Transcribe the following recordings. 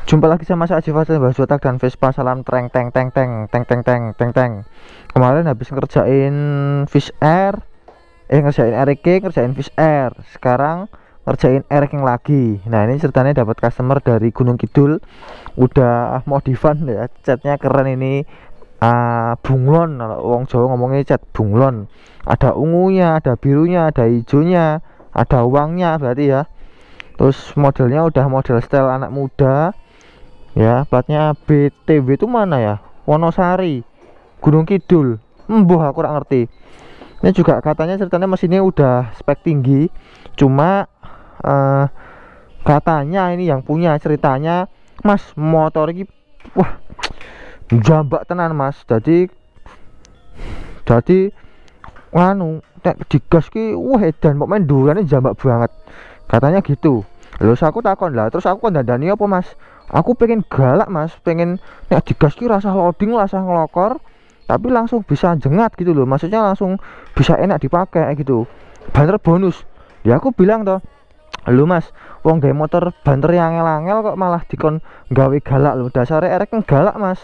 Jumpa lagi sama saya Aji Fadil Bahas Otak dan Vespa. Salam treng teng teng teng teng teng teng teng teng. Kemarin habis ngerjain Fish Air, ngerjain Air ngerjain Fish Air. Sekarang ngerjain Air lagi. Nah, ini ceritanya dapat customer dari Gunung Kidul. Udah modifan ya, catnya keren ini. Bunglon, kalau wong Jawa ngomongnya cat bunglon. Ada ungunya, ada birunya, ada hijaunya, ada uangnya berarti ya. Terus modelnya udah model style anak muda. Ya, platnya BTW itu mana ya? Wonosari, Gunung Kidul. Embuh, aku kurang ngerti. Ini juga katanya ceritanya mesinnya udah spek tinggi. Cuma katanya ini yang punya ceritanya, Mas, motor ini wah, jambak tenan, Mas. Jadi nganu nek digas ki wah edan pokoknya durane jambak banget. Katanya gitu. Terus aku takon lah, terus aku dandani apa, Mas? Aku pengen galak, Mas, pengen nek digas ki rasa loading, rasa ngelokor, tapi langsung bisa jengat gitu loh. Maksudnya langsung bisa enak dipakai gitu. Banter bonus. Ya aku bilang toh, lu Mas, wong gawe motor banter yang angel-angel kok malah dikon gawe galak lho. Dasare erek galak, Mas.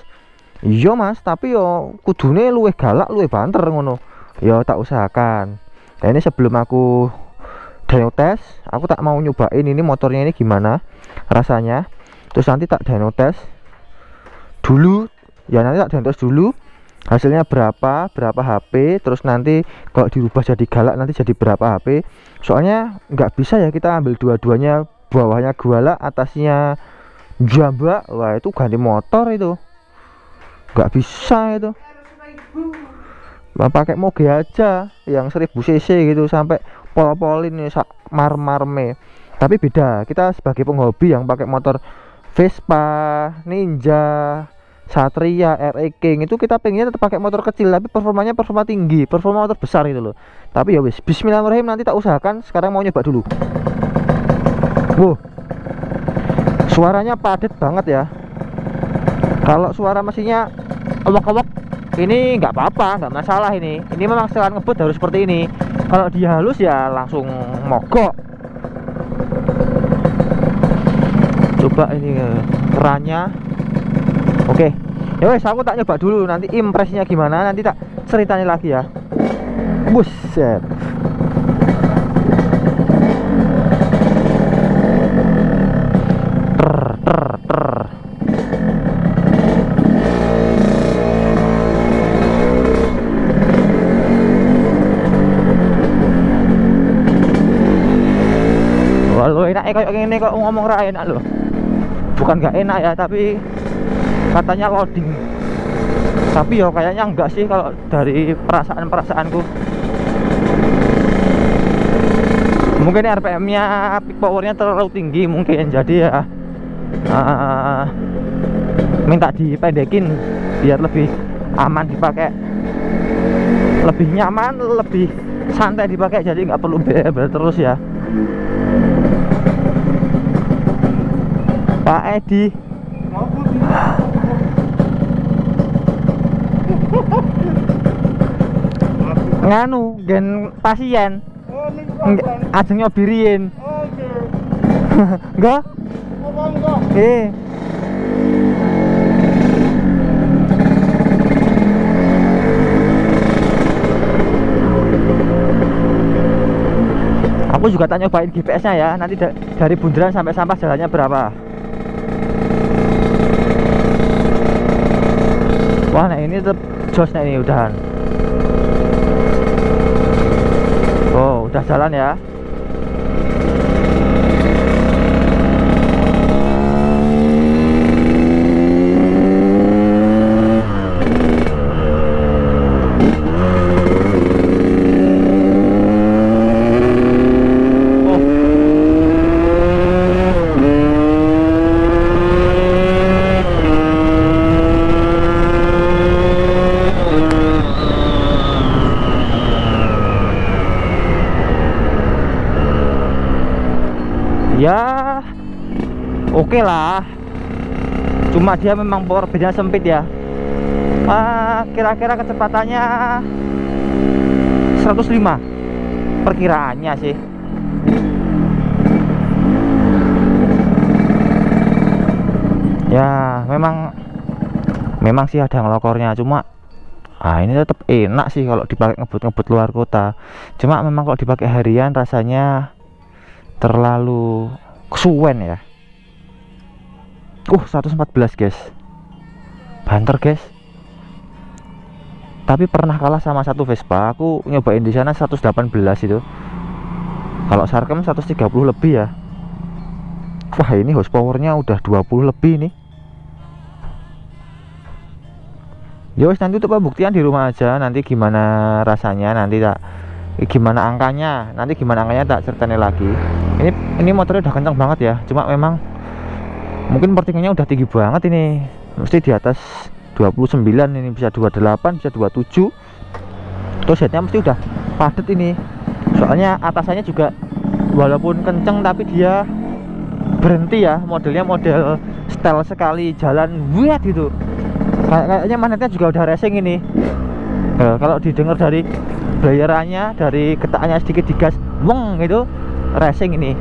Iya, Mas, tapi yo kudune luwih galak, luwih banter ngono. Yo tak usahakan. Nah, ini sebelum aku dyno test, aku tak mau nyobain ini motornya ini gimana rasanya. Terus nanti tak dyno test dulu. Ya nanti tak dyno test dulu. Hasilnya berapa HP, terus nanti kalau dirubah jadi galak nanti jadi berapa HP. Soalnya nggak bisa ya kita ambil dua-duanya, bawahnya galak, atasnya jambak. Wah, itu ganti motor itu. Nggak bisa itu. Pakai moge aja yang 1000 cc gitu sampai pol-polin nih sak marme. Tapi beda, kita sebagai penghobi yang pakai motor Vespa, Ninja, Satria, RE King itu kita pengennya tetap pakai motor kecil tapi performanya performa tinggi, performa motor besar itu loh. Tapi ya wis, bismillahirrahmanirrahim, nanti tak usahakan. Sekarang mau nyoba dulu. Wow, suaranya padat banget ya. Kalau suara mesinnya awak-awak ini nggak apa-apa, nggak masalah ini. Ini memang setelan ngebut harus seperti ini. Kalau dia halus ya langsung mogok. Coba ini kerannya. Oke, ya wes, aku tak nyoba dulu. Nanti impresinya gimana nanti tak ceritain lagi ya. Buset. Walau enak kayak gini kok ngomong ra enak loh. Bukan nggak enak ya, tapi katanya loading. Tapi ya kayaknya enggak sih kalau dari perasaanku. Mungkin RPM-nya, peak powernya terlalu tinggi mungkin, jadi ya minta dipendekin biar lebih aman dipakai, lebih nyaman, lebih santai dipakai, jadi nggak perlu bel terus ya. Pak Edi nganu gen pasien ajeng nyobirin. Enggak? Aku juga tak nyobain GPS-nya ya. Nanti dari Bundaran sampai Sampah jalannya berapa. Wah, nah ini tetap jos, nah ini udahan. Oh, udah jalan ya. Ya oke lah, cuma dia memang power bednya sempit ya. Kira-kira kecepatannya 105 perkiraannya sih. memang sih ada ngelokornya, cuma ini tetap enak sih kalau dipakai ngebut-ngebut luar kota. Cuma memang kalau dipakai harian rasanya terlalu kesuwen ya. 114 guys, banter guys. Tapi pernah kalah sama satu Vespa, aku nyobain di sana 118 itu. Kalau Sarkem 130 lebih ya. Wah, ini horsepowernya udah 20 lebih nih. Ya wes, nanti untuk pembuktian di rumah aja, nanti gimana rasanya, nanti gimana angkanya tak ceritain lagi. Ini motornya udah kencang banget ya, cuma memang mungkin pertingkatnya udah tinggi banget ini, mesti di atas 29 ini, bisa 28, bisa 27. Terus headnya mesti udah padat ini, soalnya atasannya juga walaupun kenceng tapi dia berhenti ya, modelnya model style sekali jalan wiat gitu. Kayaknya magnetnya juga udah racing ini. Kalau didengar dari blayerannya, dari getakannya sedikit digas, weng gitu, racing ini.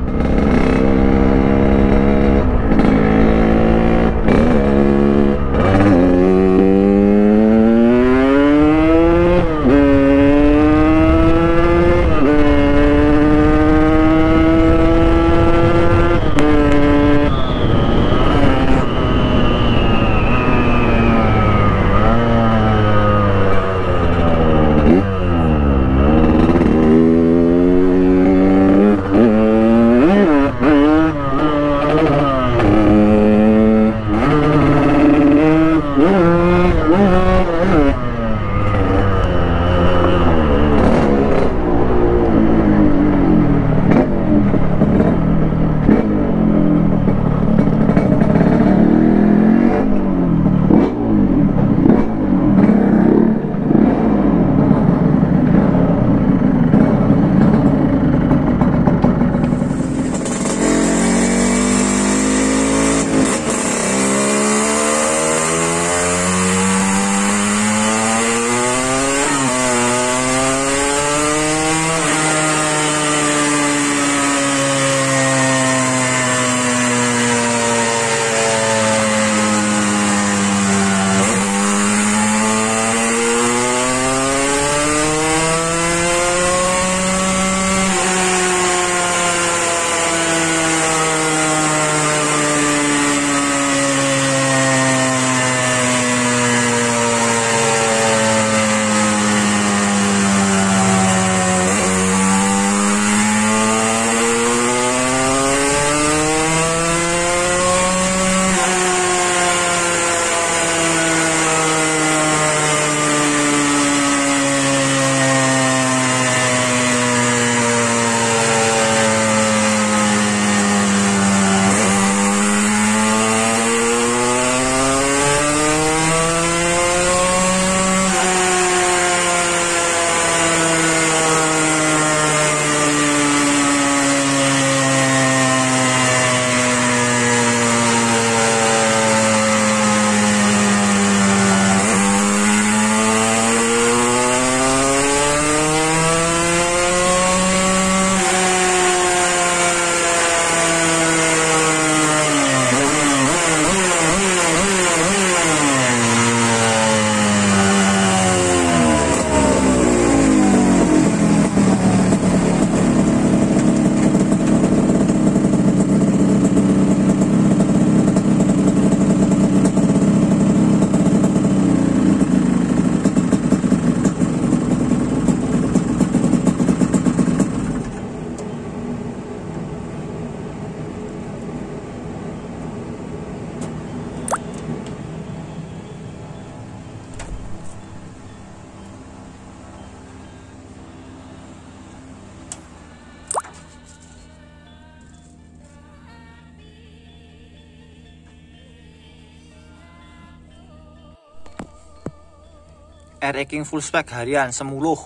RE King full spec harian semuluh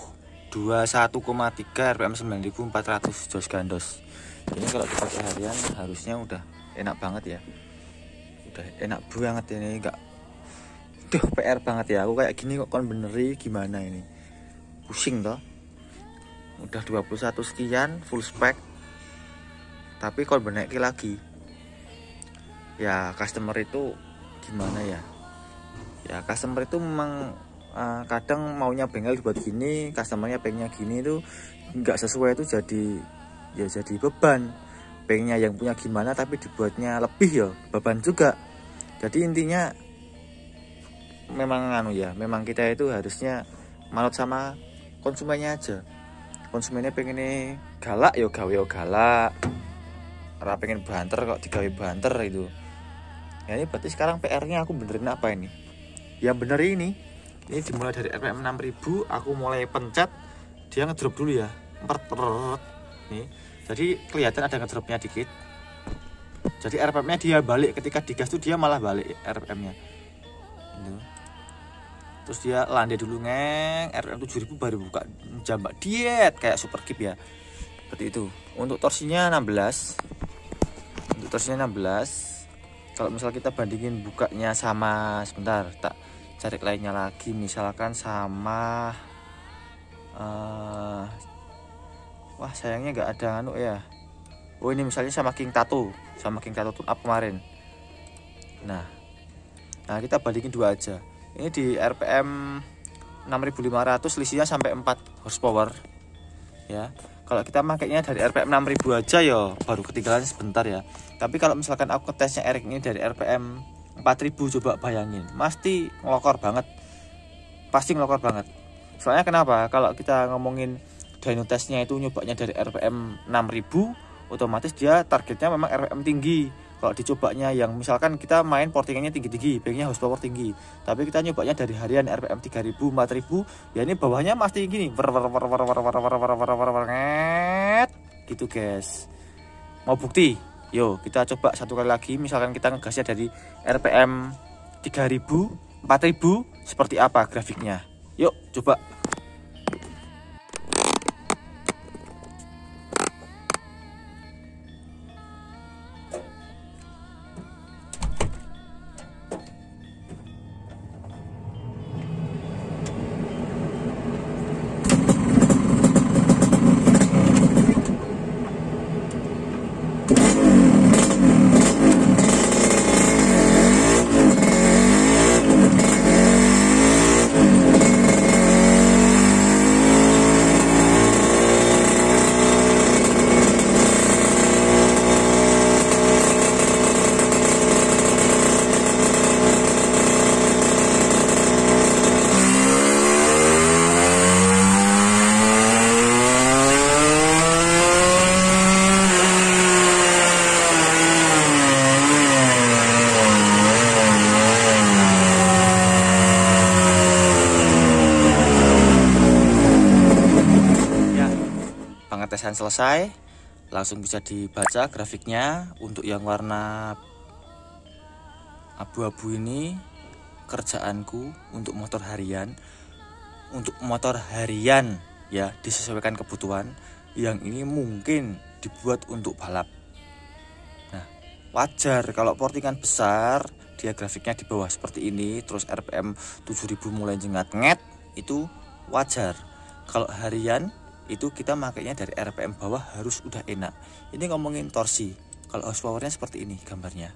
21,3 RPM 9400 jos gandos. Ini kalau dipakai harian harusnya udah enak banget ya, udah enak banget ini, enggak tuh PR banget ya. Aku kayak gini kok kon beneri gimana ini, pusing toh. Udah 21 sekian full spec tapi kon benek lagi ya, customer itu gimana ya, customer itu memang kadang maunya bengkel dibuat gini, customernya pengennya gini itu nggak sesuai, itu jadi beban. Pengennya yang punya gimana tapi dibuatnya lebih ya beban juga. Jadi intinya memang memang kita itu harusnya manut sama konsumennya aja. Konsumennya pengennya galak ya gawe galak, ora pengen banter kok digawe banter itu. Ya ini berarti sekarang PR-nya aku benerin apa ini? Yang bener ini dimulai dari RPM 6000, aku mulai pencet, dia ngedrop dulu ya. Nih. Jadi kelihatan ada ngedropnya dikit. Jadi RPM-nya dia balik, ketika digas tuh dia malah balik RPM-nya. Gitu. Terus dia landai dulu RPM 7000 baru buka jambak diet kayak super keep ya. Seperti itu. Untuk torsinya 16. Kalau misal kita bandingin bukanya sama, sebentar tak cari lainnya lagi, misalkan sama wah sayangnya nggak ada ya. Oh ini misalnya sama King Tato tune up kemarin. Nah kita bandingin dua aja. Ini di RPM 6500 selisihnya sampai 4 horsepower ya. Kalau kita makainya dari RPM 6000 aja ya baru ketinggalan sebentar ya. Tapi kalau misalkan aku tesnya Eric ini dari RPM 4000, coba bayangin, pasti ngelokor banget. Soalnya kenapa? Kalau kita ngomongin dyno testnya itu nyobanya dari RPM 6000, otomatis dia targetnya memang RPM tinggi. Kalau dicobanya yang misalkan kita main portingannya tinggi-tinggi, pengennya horsepower tinggi, tapi kita nyobanya dari harian RPM 3000, 4000, ya ini bawahnya pasti gini, gitu guys. Mau bukti? Yo, kita coba satu kali lagi, misalkan kita ngegasnya dari RPM 3000, 4000, seperti apa grafiknya? Yuk, coba. Pengetesan selesai, langsung bisa dibaca grafiknya. Untuk yang warna abu-abu ini kerjaanku untuk motor harian. Untuk motor harian ya, disesuaikan kebutuhan. Yang ini mungkin dibuat untuk balap. Nah, wajar kalau portingan besar dia grafiknya di bawah seperti ini, terus RPM 7000 mulai jengat-nget, itu wajar. Kalau harian itu kita makainya dari RPM bawah harus udah enak. Ini ngomongin torsi. Kalau horsepowernya seperti ini gambarnya.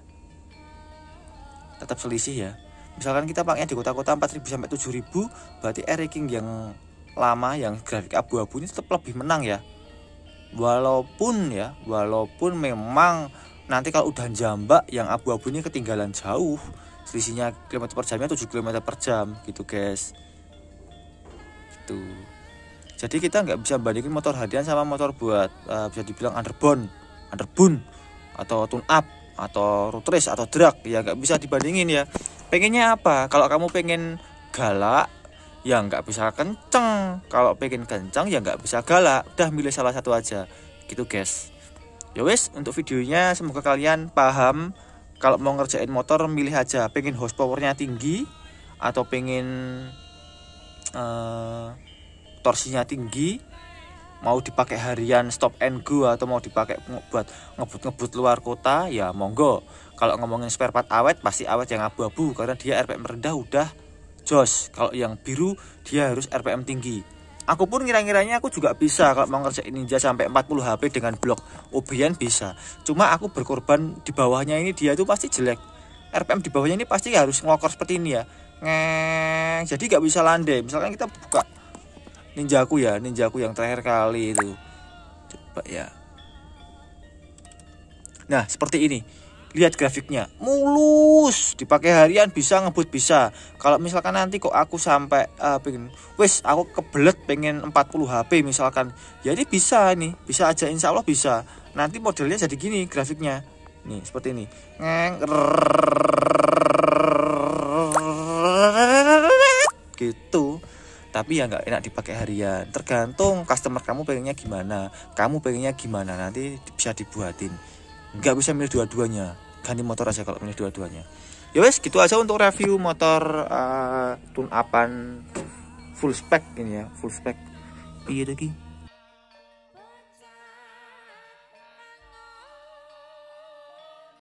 Tetap selisih ya. Misalkan kita pakainya di kota-kota 4000 sampai 7000, berarti R-King yang lama yang grafik abu-abu ini tetap lebih menang ya. Walaupun memang nanti kalau udah jambak yang abu-abu ini ketinggalan jauh. Selisihnya kilometer per jamnya 7 km per jam gitu guys. Gitu. Jadi kita nggak bisa bandingin motor harian sama motor buat bisa dibilang underbone atau tune up atau road race atau drag, ya nggak bisa dibandingin ya. Pengennya apa? Kalau kamu pengen galak ya nggak bisa kenceng, kalau pengen kenceng ya nggak bisa galak. Udah milih salah satu aja gitu guys. Ya wes, untuk videonya semoga kalian paham. Kalau mau ngerjain motor milih aja, pengen horsepowernya tinggi atau pengen torsinya tinggi, mau dipakai harian stop and go atau mau dipakai buat ngebut luar kota, ya monggo. Kalau ngomongin spare part awet, pasti awet yang abu-abu karena dia RPM rendah udah jos. Kalau yang biru dia harus RPM tinggi. Aku pun ngira-ngiranya aku juga bisa kalau mau ngerjain Ninja sampai 40 HP dengan blok OBN bisa. Cuma aku berkorban di bawahnya ini, dia itu pasti jelek. RPM di bawahnya ini pasti harus ngelokor seperti ini ya, ngeng, jadi nggak bisa landai. Misalkan kita buka ninjaku yang terakhir kali itu, coba ya. Nah seperti ini, lihat grafiknya mulus, dipakai harian bisa, ngebut bisa. Kalau misalkan nanti kok aku sampai pengen, wes aku kebelet pengen 40 HP misalkan, jadi bisa nih, bisa aja, insya Allah bisa. Nanti modelnya jadi gini grafiknya, nih seperti ini, gitu. Tapi ya nggak enak dipakai harian, tergantung customer kamu pengennya gimana, nanti bisa dibuatin. Nggak bisa milih dua-duanya, ganti motor aja kalau milih dua-duanya. Ya wes gitu aja untuk review motor tune upan full spec ini ya, full spec. Iya lagi.